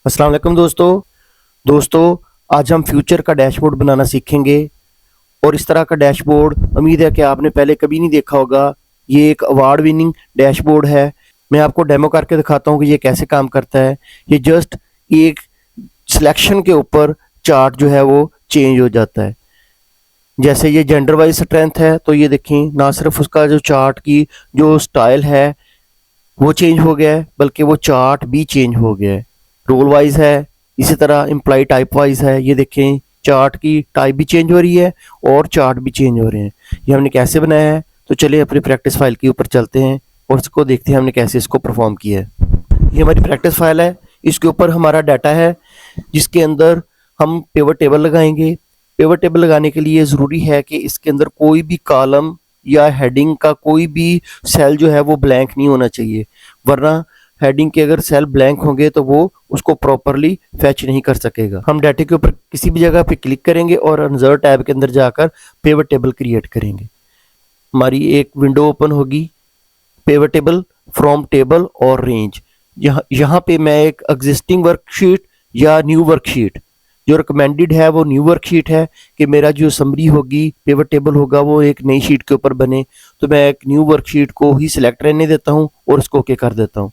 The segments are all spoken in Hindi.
अस्सलाम वालेकुम दोस्तों आज हम फ्यूचर का डैशबोर्ड बनाना सीखेंगे और इस तरह का डैशबोर्ड उम्मीद है कि आपने पहले कभी नहीं देखा होगा। ये एक अवार्ड विनिंग डैशबोर्ड है। मैं आपको डेमो करके दिखाता हूँ कि ये कैसे काम करता है। ये जस्ट एक सिलेक्शन के ऊपर चार्ट जो है वो चेंज हो जाता है। जैसे ये जेंडर वाइज स्ट्रेंथ है तो ये देखें, ना सिर्फ उसका जो चार्ट की जो स्टाइल है वो चेंज हो गया है बल्कि वो चार्ट भी चेंज हो गया है। रोल वाइज है, इसी तरह एम्प्लॉय टाइप वाइज है। ये देखें, चार्ट की टाइप भी चेंज हो रही है और चार्ट भी चेंज हो रहे हैं। ये हमने कैसे बनाया है, तो चलिए अपनी प्रैक्टिस फाइल के ऊपर चलते हैं और इसको देखते हैं हमने कैसे इसको परफॉर्म किया है। ये हमारी प्रैक्टिस फाइल है, इसके ऊपर हमारा डाटा है जिसके अंदर हम पिवट टेबल लगाएंगे। पिवट टेबल लगाने के लिए ज़रूरी है कि इसके अंदर कोई भी कॉलम या हेडिंग का कोई भी सेल जो है वो ब्लैंक नहीं होना चाहिए, वरना हेडिंग के अगर सेल ब्लैंक होंगे तो वो उसको प्रॉपरली फैच नहीं कर सकेगा। हम डाटे के ऊपर किसी भी जगह पे क्लिक करेंगे और इंसर्ट टैब के अंदर जाकर पिवट टेबल क्रिएट करेंगे। हमारी एक विंडो ओपन होगी, पिवट टेबल फ्रॉम टेबल और रेंज। यहाँ पे मैं एक एग्जिस्टिंग वर्कशीट या न्यू वर्कशीट, जो रिकमेंडेड है वो न्यू वर्कशीट है कि मेरा जो समरी होगी, पिवट टेबल होगा, वो एक नई शीट के ऊपर बने। तो मैं एक न्यू वर्कशीट को ही सिलेक्ट रहने देता हूँ और इसको ओके कर देता हूँ।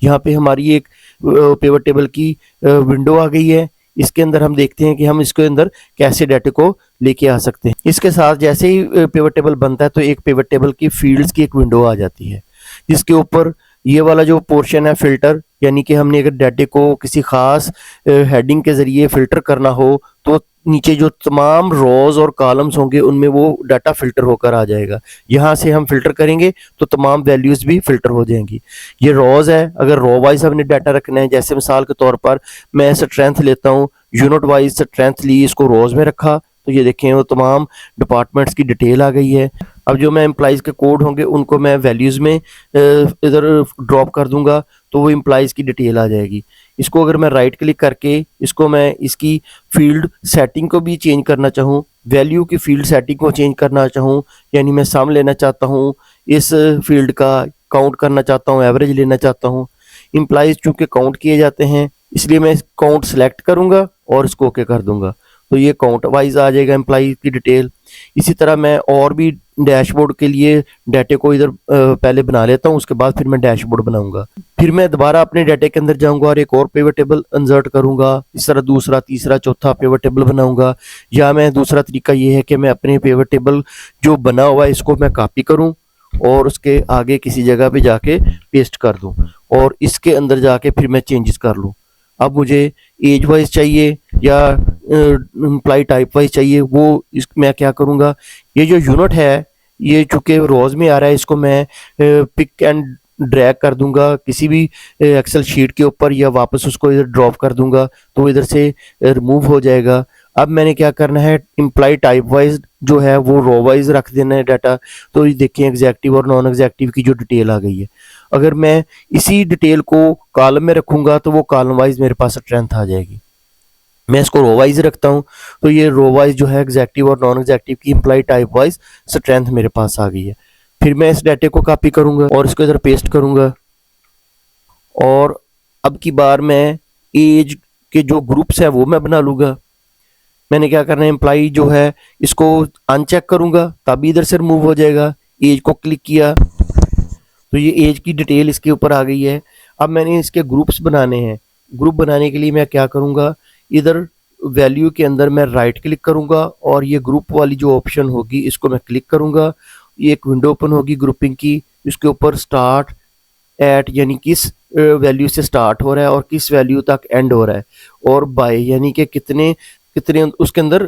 यहाँ पे हमारी एक पिवट टेबल की विंडो आ गई है। इसके अंदर हम देखते हैं कि हम इसके अंदर कैसे डाटे को लेके आ सकते हैं। इसके साथ जैसे ही पिवट टेबल बनता है तो एक पिवट टेबल की फील्ड्स की एक विंडो आ जाती है, जिसके ऊपर ये वाला जो पोर्शन है फिल्टर, यानी कि हमने अगर डाटे को किसी खास हेडिंग के जरिए फिल्टर करना हो तो नीचे जो तमाम रोज और कॉलम्स होंगे उनमें वो डाटा फिल्टर होकर आ जाएगा। यहाँ से हम फिल्टर करेंगे तो तमाम वैल्यूज भी फिल्टर हो जाएंगी। ये रोज है, अगर रो वाइज हमने डाटा रखना है, जैसे मिसाल के तौर पर मैं स्ट्रेंथ लेता हूँ, यूनिट वाइज स्ट्रेंथ ली, इसको रोज में रखा, तो ये देखें वो तमाम डिपार्टमेंट्स की डिटेल आ गई है। अब जो मैं एम्प्लॉइज़ के कोड होंगे उनको मैं वैल्यूज़ में इधर ड्रॉप कर दूंगा तो वो एम्प्लॉइज़ की डिटेल आ जाएगी। इसको अगर मैं राइट क्लिक करके इसको मैं इसकी फील्ड सेटिंग को भी चेंज करना चाहूँ, वैल्यू की फील्ड सेटिंग को चेंज करना चाहूँ, यानी मैं सम लेना चाहता हूँ, इस फील्ड का काउंट करना चाहता हूँ, एवरेज लेना चाहता हूँ। एम्प्लॉइज़ चूँकि काउंट किए जाते हैं इसलिए मैं काउंट सेलेक्ट करूँगा और इसको ओके कर दूंगा, तो ये काउंट वाइज आ जाएगा एम्प्लॉय की डिटेल। इसी तरह मैं और भी डैशबोर्ड के लिए डाटे को इधर पहले बना लेता हूँ, उसके बाद फिर मैं डैशबोर्ड बनाऊंगा। फिर मैं दोबारा अपने डाटे के अंदर जाऊंगा और एक और पिवट टेबल इंसर्ट करूंगा। इस तरह दूसरा, तीसरा, चौथा पिवट टेबल बनाऊंगा। या मैं दूसरा तरीका ये है कि मैं अपने पिवट टेबल जो बना हुआ है इसको मैं कॉपी करूँ और उसके आगे किसी जगह पे जाके पेस्ट कर दूं और इसके अंदर जाके फिर मैं चेंजेस कर लूँ। अब मुझे एज वाइज चाहिए या एम्प्लॉय टाइप वाइज चाहिए, वो मैं क्या करूँगा, ये जो यूनिट है ये चूँकि रोज में आ रहा है, इसको मैं पिक एंड ड्रैग कर दूंगा किसी भी एक्सेल शीट के ऊपर या वापस उसको इधर ड्रॉप कर दूंगा तो वो इधर से रिमूव हो जाएगा। अब मैंने क्या करना है, एम्प्लॉय टाइप वाइज जो है वो रो वाइज रख देना है डाटा। तो ये देखें एग्जैक्टिव और नॉन एग्जैक्टिव की जो डिटेल आ गई है। अगर मैं इसी डिटेल को कॉलम में रखूंगा तो वो कॉलम वाइज मेरे पास स्ट्रेंथ आ जाएगी। मैं इसको रो वाइज रखता हूँ तो ये रो वाइज जो है एग्जैक्टिव और नॉन एग्जैक्टिव की एम्प्लॉय टाइप वाइज स्ट्रेंथ मेरे पास आ गई है। फिर मैं इस डाटे को कॉपी करूंगा और इसको इधर पेस्ट करूंगा और अब की बार मैं एज के जो ग्रुप्स है वो मैं बना लूंगा। मैंने क्या करना है, एम्प्लॉय जो है इसको अनचेक करूंगा तभी इधर से रिमूव हो जाएगा। एज को क्लिक किया तो ये एज की डिटेल इसके ऊपर आ गई है। अब मैंने इसके ग्रुप्स बनाने हैं। ग्रुप बनाने के लिए मैं क्या करूंगा, इधर वैल्यू के अंदर मैं राइट क्लिक करूंगा और ये ग्रुप वाली जो ऑप्शन होगी इसको मैं क्लिक करूंगा। ये एक विंडो ओपन होगी ग्रुपिंग की, इसके ऊपर स्टार्ट एट यानी किस वैल्यू से स्टार्ट हो रहा है और किस वैल्यू तक एंड हो रहा है, और बाय यानी कि कितने कितने उसके अंदर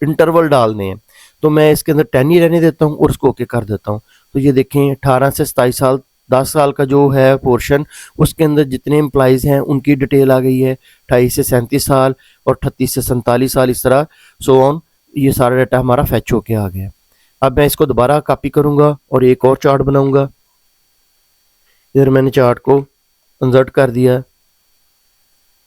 इंटरवल डालने हैं। तो मैं इसके अंदर 10 ही रहने देता हूँ और उसको ओके कर देता हूँ। तो ये देखें 18 से 27 साल 10 साल का जो है पोर्शन, उसके अंदर जितने एम्प्लॉइज़ हैं उनकी डिटेल आ गई है। 28 से 37 साल और 38 से 47 साल, इस तरह सो ऑन, ये सारा डाटा हमारा फैच होके आ गया। अब मैं इसको दोबारा कॉपी करूँगा और एक और चार्ट बनाऊँगा। इधर मैंने चार्ट को इंसर्ट कर दिया।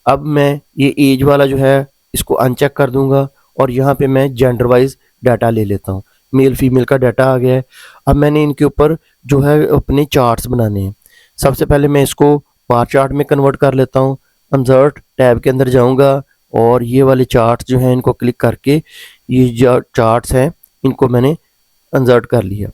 अब मैं ये एज वाला जो है इसको अनचेक कर दूंगा और यहाँ पे मैं जेंडर वाइज डाटा ले लेता हूँ। मेल फीमेल का डाटा आ गया है। अब मैंने इनके ऊपर जो है अपने चार्ट्स बनाने हैं। सबसे पहले मैं इसको बार चार्ट में कन्वर्ट कर लेता हूँ। इंसर्ट टैब के अंदर जाऊंगा और ये वाले चार्ट्स जो हैं इनको क्लिक करके ये जो चार्ट्स हैं इनको मैंने इंसर्ट कर लिया।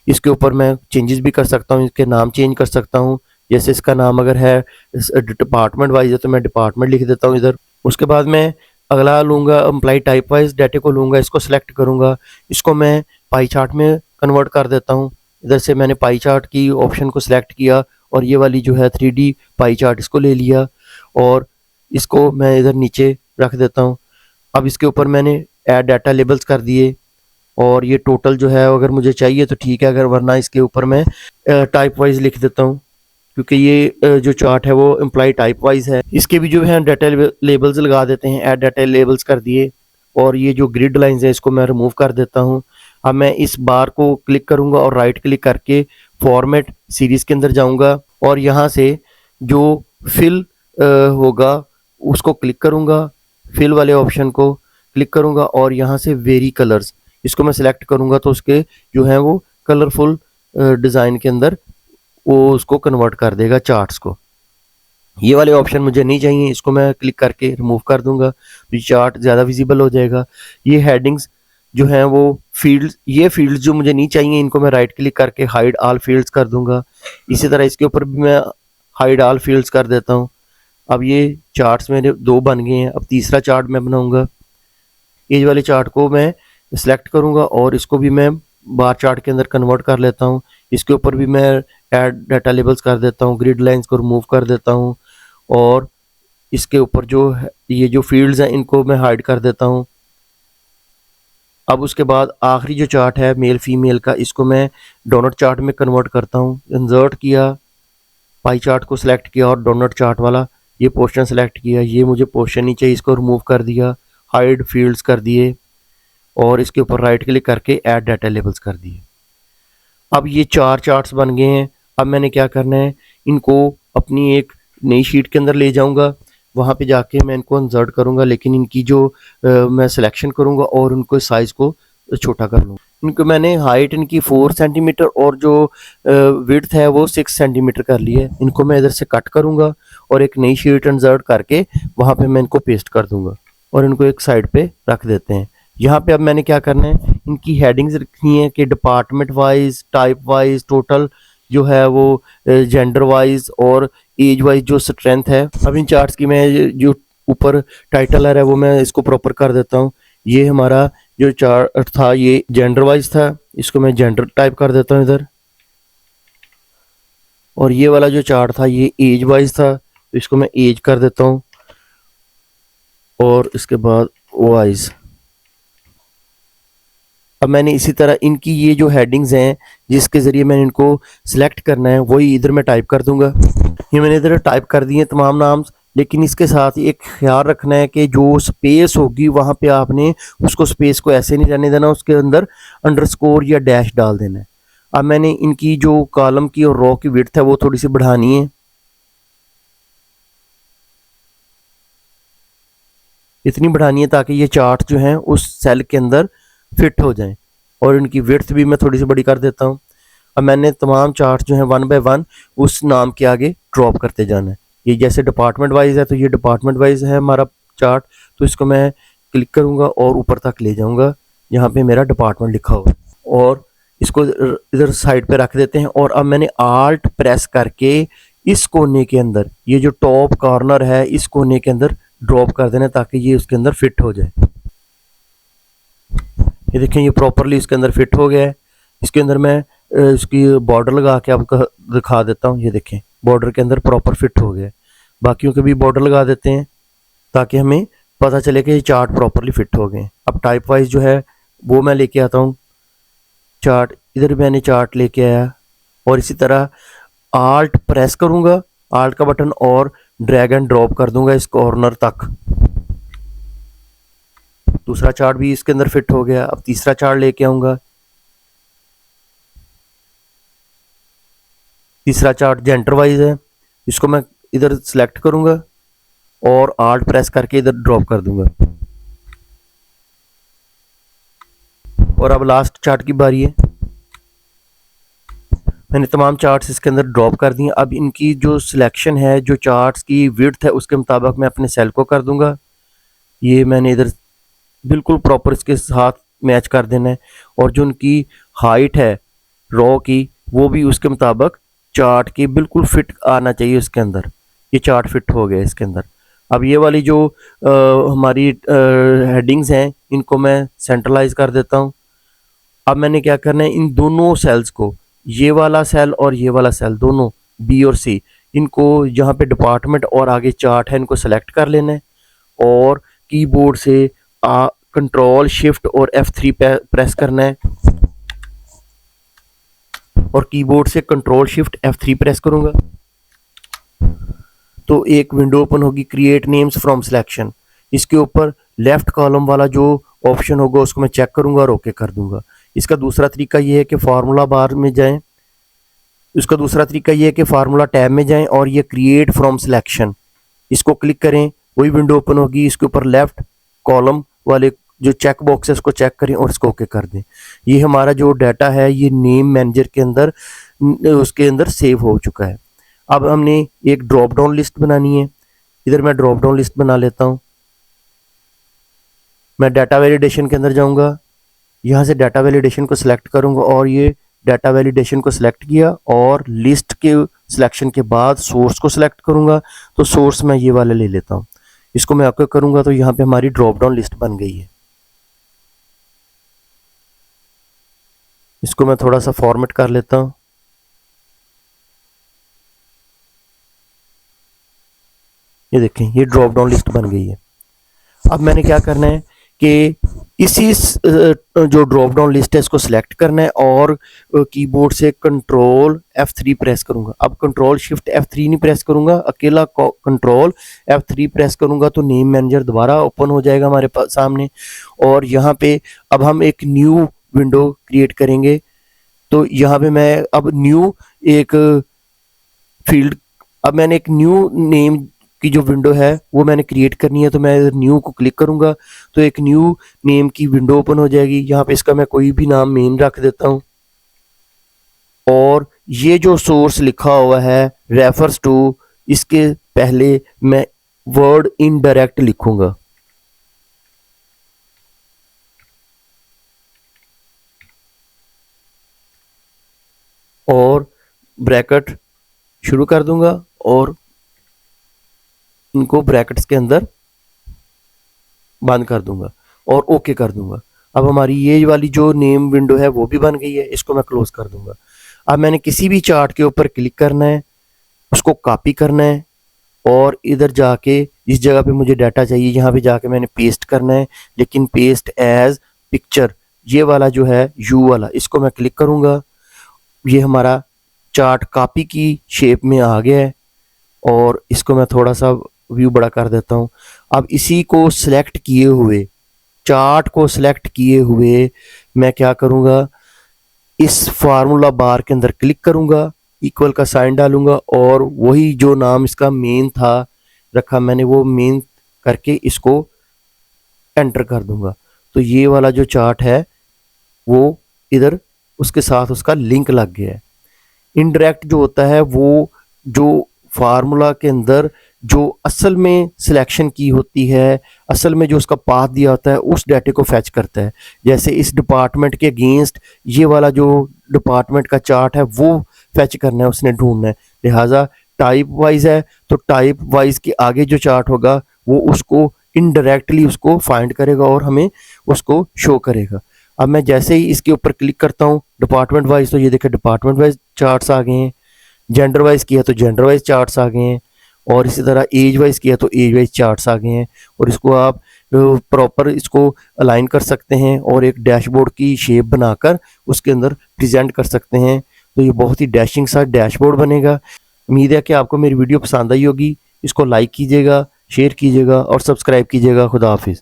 इसके ऊपर मैं चेंजेस भी कर सकता हूँ, इसके नाम चेंज कर सकता हूँ। जैसे इसका नाम अगर है डिपार्टमेंट वाइज है तो मैं डिपार्टमेंट लिख देता हूँ इधर। उसके बाद मैं अगला लूँगा एम्प्लॉय टाइप वाइज डाटा को लूँगा, इसको सिलेक्ट करूँगा, इसको मैं पाई चार्ट में कन्वर्ट कर देता हूँ। इधर से मैंने पाई चार्ट की ऑप्शन को सिलेक्ट किया और ये वाली जो है 3D पाई चार्ट इसको ले लिया और इसको मैं इधर नीचे रख देता हूँ। अब इसके ऊपर मैंने ऐड डाटा लेबल्स कर दिए और ये टोटल जो है अगर मुझे चाहिए तो ठीक है, अगर वरना इसके ऊपर मैं टाइप वाइज लिख देता हूँ क्योंकि ये जो चार्ट है वो एम्प्लॉय टाइप वाइज है। इसके भी जो है डाटा लेबल्स लगा देते हैं, ऐड डाटा लेबल्स कर दिए और ये जो ग्रिड लाइंस है इसको मैं रिमूव कर देता हूँ। अब मैं इस बार को क्लिक करूँगा और राइट क्लिक करके फॉर्मेट सीरीज के अंदर जाऊँगा और यहाँ से जो फिल होगा उसको क्लिक करूँगा, फिल वाले ऑप्शन को क्लिक करूँगा और यहाँ से वेरी कलर्स इसको मैं सिलेक्ट करूँगा तो उसके जो है वो कलरफुल डिज़ाइन के अंदर वो उसको कन्वर्ट कर देगा चार्ट्स को। ये वाले ऑप्शन मुझे नहीं चाहिए, इसको मैं क्लिक करके रिमूव कर दूंगा तो ये चार्ट ज़्यादा विजिबल हो जाएगा। ये हेडिंग्स जो हैं वो फील्ड्स, ये फील्ड्स जो मुझे नहीं चाहिए इनको मैं राइट क्लिक करके हाइड ऑल फील्ड्स कर दूंगा। इसी तरह इसके ऊपर भी मैं हाइड ऑल फील्ड्स कर देता हूँ। अब ये चार्ट्स मेरे 2 बन गए हैं। अब तीसरा चार्ट मैं बनाऊंगा। एज वाले चार्ट को मैं सिलेक्ट करूंगा और इसको भी मैं बार चार्ट के अंदर कन्वर्ट कर लेता हूँ। इसके ऊपर भी मैं ऐड डाटा लेबल्स कर देता हूँ, ग्रिड लाइंस को रिमूव कर देता हूँ और इसके ऊपर जो ये जो फील्ड्स हैं इनको मैं हाइड कर देता हूँ। अब उसके बाद आखिरी जो चार्ट है मेल फीमेल का, इसको मैं डोनट चार्ट में कन्वर्ट करता हूँ। इंसर्ट किया, पाई चार्ट को सिलेक्ट किया और डोनट चार्ट वाला ये पोर्शन सिलेक्ट किया। ये मुझे पोर्शन नहीं चाहिए, इसको रिमूव कर दिया, हाइड फील्ड्स कर दिए और इसके ऊपर राइट क्लिक करके ऐड डाटा लेबल्स कर दिए। अब ये 4 चार्ट्स बन गए हैं। अब मैंने क्या करना है, इनको अपनी एक नई शीट के अंदर ले जाऊंगा, वहाँ पे जाके मैं इनको इंसर्ट करूंगा, लेकिन इनकी जो मैं सिलेक्शन करूंगा और उनको साइज़ को छोटा कर लूँगा। इनको मैंने हाइट इनकी 4 सेंटीमीटर और जो विड्थ है वो 6 सेंटीमीटर कर ली है। इनको मैं इधर से कट करूंगा और एक नई शीट इंसर्ट करके वहाँ पे मैं इनको पेस्ट कर दूंगा और इनको एक साइड पे रख देते हैं। यहाँ पे अब मैंने क्या करना है, इनकी हेडिंग्स रखनी है कि department wise, type wise, total जो है वो जेंडर वाइज और एज वाइज जो स्ट्रेंथ है। अब इन चार्ट्स की मैं जो ऊपर टाइटल है वो मैं इसको प्रॉपर कर देता हूँ। ये हमारा जो चार्ट था ये जेंडर वाइज था, इसको मैं जेंडर टाइप कर देता हूँ इधर। और ये वाला जो चार्ट था ये एज वाइज था, तो इसको मैं एज कर देता हूँ और इसके बाद वाइज। अब मैंने इसी तरह इनकी ये जो हेडिंग्स हैं जिसके ज़रिए मैंने इनको सिलेक्ट करना है वही इधर मैं टाइप कर दूंगा। ये मैंने इधर टाइप कर दिए तमाम नाम, लेकिन इसके साथ एक ख्याल रखना है कि जो स्पेस होगी वहाँ पे आपने उसको स्पेस को ऐसे नहीं रहने देना, उसके अंदर अंडरस्कोर या डैश डाल देना है। अब मैंने इनकी जो कॉलम की और रो की विड्थ है वो थोड़ी सी बढ़ानी है, इतनी बढ़ानी है ताकि ये चार्ट जो हैं उस सेल के अंदर फिट हो जाएं। और इनकी विड्थ भी मैं थोड़ी सी बड़ी कर देता हूँ। अब मैंने तमाम चार्ट जो हैं 1 बाय 1 उस नाम के आगे ड्रॉप करते जाना है। ये जैसे डिपार्टमेंट वाइज है तो ये डिपार्टमेंट वाइज है हमारा चार्ट, तो इसको मैं क्लिक करूँगा और ऊपर तक ले जाऊँगा जहाँ पे मेरा डिपार्टमेंट लिखा हो और इसको इधर साइड पे रख देते हैं। और अब मैंने आल्ट प्रेस करके इस कोने के अंदर, ये जो टॉप कॉर्नर है इस कोने के अंदर ड्रॉप कर देना ताकि ये उसके अंदर फिट हो जाए। ये देखें ये प्रॉपरली इसके अंदर फिट हो गया है। इसके अंदर मैं इसकी बॉर्डर लगा के आपको दिखा देता हूँ। ये देखें बॉर्डर के अंदर प्रॉपर फिट हो गया है। बाकियों के भी बॉर्डर लगा देते हैं ताकि हमें पता चले कि ये चार्ट प्रॉपरली फिट हो गए। अब टाइप वाइज जो है वो मैं लेके आता हूँ चार्ट, इधर मैंने चार्ट लेके आया और इसी तरह आल्ट प्रेस करूँगा, आल्ट का बटन, और ड्रैग एंड ड्रॉप कर दूंगा इस कॉर्नर तक। दूसरा चार्ट भी इसके अंदर फिट हो गया। अब तीसरा चार्ट लेके आऊंगा। तीसरा चार्ट जेंडर वाइज है, इसको मैं इधर सिलेक्ट करूंगा और आल्ट प्रेस करके इधर ड्रॉप कर दूंगा। और अब लास्ट चार्ट की बारी है। मैंने तमाम चार्ट्स इसके अंदर ड्रॉप कर दिए। अब इनकी जो सिलेक्शन है, जो चार्ट्स की विड्थ है, उसके मुताबिक मैं अपने सेल को कर दूंगा। ये मैंने इधर बिल्कुल प्रॉपर इसके साथ मैच कर देना है, और जो उनकी हाइट है रो की, वो भी उसके मुताबिक चार्ट की बिल्कुल फिट आना चाहिए इसके अंदर। ये चार्ट फिट हो गया इसके अंदर। अब ये वाली जो हमारी हेडिंग्स हैं, इनको मैं सेंट्रलाइज कर देता हूँ। अब मैंने क्या करना है, इन दोनों सेल्स को, ये वाला सेल और ये वाला सेल, दोनों बी और सी, इनको जहाँ पे डिपार्टमेंट और आगे चार्ट है, इनको सेलेक्ट कर लेना है, और कीबोर्ड से कंट्रोल शिफ्ट और F3 प्रेस करना है, और कीबोर्ड से कंट्रोल शिफ्ट F3 प्रेस करूंगा तो एक विंडो ओपन होगी, क्रिएट नेम्स फ्रॉम सिलेक्शन। इसके ऊपर लेफ्ट कॉलम वाला जो ऑप्शन होगा उसको मैं चेक करूंगा और ओके कर दूंगा। इसका दूसरा तरीका ये है कि फार्मूला बार में जाएं, इसका दूसरा तरीका ये है कि फार्मूला टैब में जाएं और ये क्रिएट फ्रॉम सिलेक्शन, इसको क्लिक करें, वही विंडो ओपन होगी। इसके ऊपर लेफ्ट कॉलम वाले जो चेक बॉक्स है उसको चेक करें और इसको ओके कर दें। ये हमारा जो डाटा है ये नेम मैनेजर के अंदर, उसके अंदर सेव हो चुका है। अब हमने एक ड्रॉप डाउन लिस्ट बनानी है। इधर मैं ड्रॉप डाउन लिस्ट बना लेता हूँ। मैं डाटा वैलिडेशन के अंदर जाऊँगा, यहाँ से डाटा वैलिडेशन को सिलेक्ट करूँगा, और ये डाटा वैलिडेशन को सिलेक्ट किया, और लिस्ट के सिलेक्शन के बाद सोर्स को सिलेक्ट करूँगा। तो सोर्स मैं ये वाला ले लेता हूँ, इसको मैं ओके करूँगा तो यहाँ पे हमारी ड्रॉप डाउन लिस्ट बन गई है। इसको मैं थोड़ा सा फॉर्मेट कर लेता हूँ। ये देखें, ये ड्रॉप डाउन लिस्ट बन गई है। अब मैंने क्या करना है कि इसी जो ड्रॉप डाउन लिस्ट है इसको सिलेक्ट करना है, और कीबोर्ड से कंट्रोल F3 प्रेस करूंगा। अब कंट्रोल शिफ्ट F3 नहीं प्रेस करूंगा, अकेला कंट्रोल F3 प्रेस करूंगा तो नेम मैनेजर दोबारा ओपन हो जाएगा हमारे पास सामने। और यहाँ पे अब हम एक न्यू विंडो क्रिएट करेंगे। तो यहाँ पे मैं अब न्यू एक फील्ड, अब मैंने एक न्यू नेम की जो विंडो है वो मैंने क्रिएट करनी है। तो मैं न्यू को क्लिक करूंगा तो एक न्यू नेम की विंडो ओपन हो जाएगी। यहाँ पे इसका मैं कोई भी नाम मेन रख देता हूँ, और ये जो सोर्स लिखा हुआ है रेफर्स टू, इसके पहले मैं वर्ड इनडायरेक्ट लिखूंगा। और ब्रैकेट शुरू कर दूंगा और इनको ब्रैकेट्स के अंदर बंद कर दूंगा और ओके कर दूंगा। अब हमारी ये वाली जो नेम विंडो है वो भी बन गई है, इसको मैं क्लोज कर दूंगा। अब मैंने किसी भी चार्ट के ऊपर क्लिक करना है, उसको कॉपी करना है, और इधर जाके जिस जगह पे मुझे डाटा चाहिए यहाँ पे जाके मैंने पेस्ट करना है, लेकिन पेस्ट एज पिक्चर, ये वाला जो है यू वाला, इसको मैं क्लिक करूंगा। ये हमारा चार्ट कॉपी की शेप में आ गया है, और इसको मैं थोड़ा सा व्यू बड़ा कर देता हूँ। अब इसी को सिलेक्ट किए हुए, चार्ट को सिलेक्ट किए हुए मैं क्या करूँगा, इस फार्मूला बार के अंदर क्लिक करूँगा, इक्वल का साइन डालूंगा, और वही जो नाम इसका मेन था रखा मैंने, वो मेन करके इसको एंटर कर दूंगा। तो ये वाला जो चार्ट है वो इधर उसके साथ उसका लिंक लग गया है। इनडायरेक्ट जो होता है वो जो फार्मूला के अंदर जो असल में सिलेक्शन की होती है, असल में जो उसका पाथ दिया होता है, उस डाटे को फैच करता है। जैसे इस डिपार्टमेंट के अगेंस्ट ये वाला जो डिपार्टमेंट का चार्ट है वो फैच करना है, उसने ढूंढना है। लिहाजा टाइप वाइज है तो टाइप वाइज के आगे जो चार्ट होगा वो उसको इनडायरेक्टली उसको फाइंड करेगा और हमें उसको शो करेगा। अब मैं जैसे ही इसके ऊपर क्लिक करता हूँ डिपार्टमेंट वाइज, तो ये देखें डिपार्टमेंट वाइज चार्ट्स आ गए हैं। जेंडर वाइज किया तो जेंडर वाइज चार्ट्स आ गए हैं, और इसी तरह एज वाइज किया तो एज वाइज चार्ट्स आ गए हैं। और इसको आप प्रॉपर इसको अलाइन कर सकते हैं और एक डैशबोर्ड की शेप बनाकर उसके अंदर प्रेजेंट कर सकते हैं। तो ये बहुत ही डैशिंग सा डैशबोर्ड बनेगा। उम्मीद है कि आपको मेरी वीडियो पसंद आई होगी। इसको लाइक कीजिएगा, शेयर कीजिएगा और सब्सक्राइब कीजिएगा। खुदा हाफिज़।